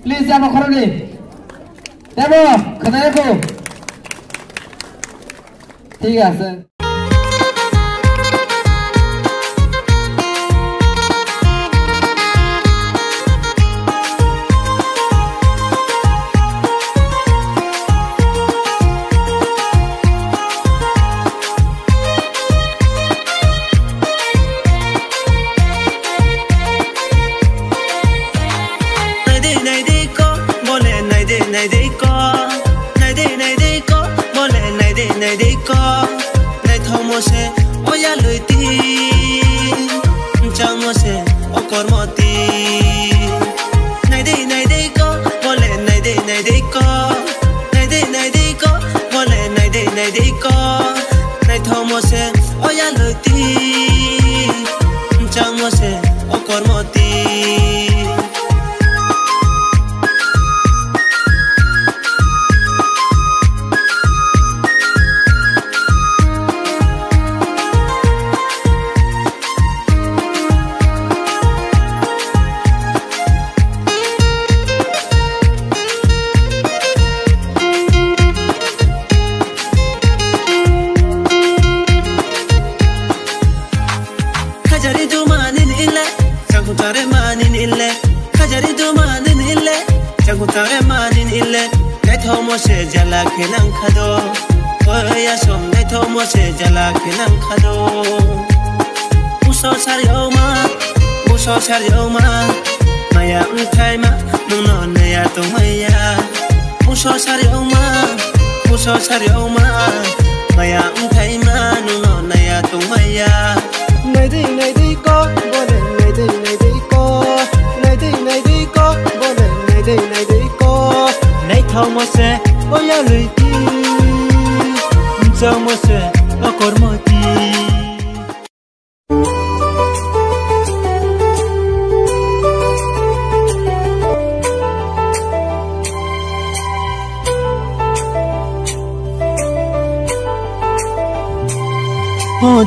Please যাব খরনি দেব কথা দেখো ঠিক আছে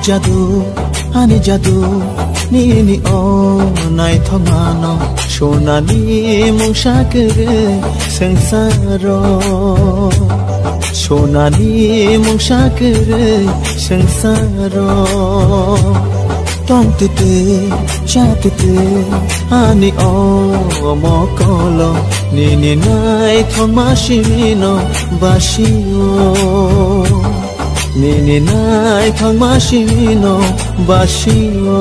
Jadu, ani jadu, ni o nai thomano, shonani mungshakre sangsaro, shonani mungshakre sangsaro, tomtite, chatite, ani o mokolo, ni nai thomashino bashio. Nini nai thang mashino bashio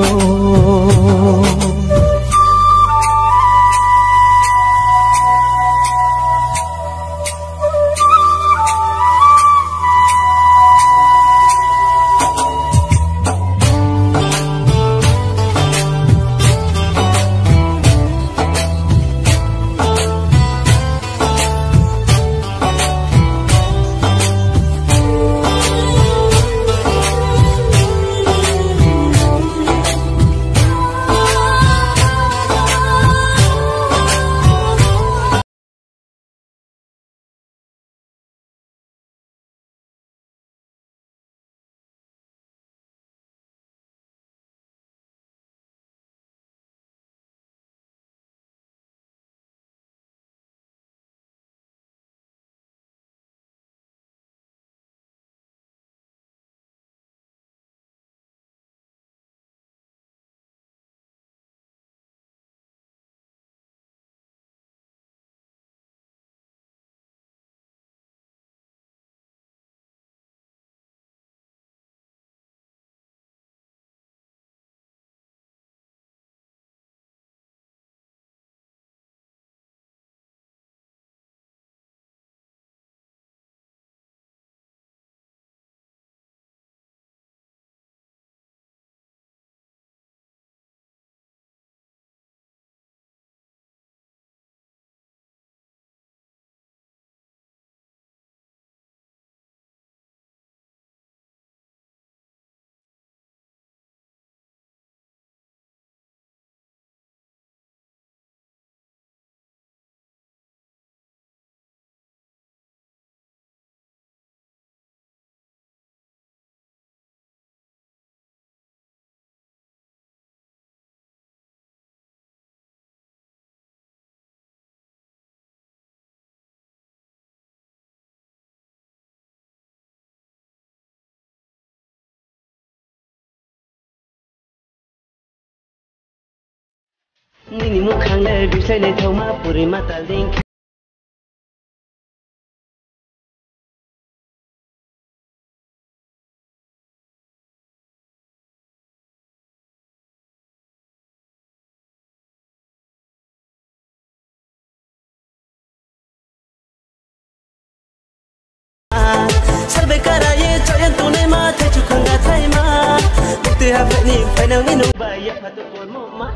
Nini mukhang le bisai nei thau ma puri mata ling salbe karaye choyan tune ma the chu khanga thai ma te ha phani phai nang ni no ba ya phat ko mo ma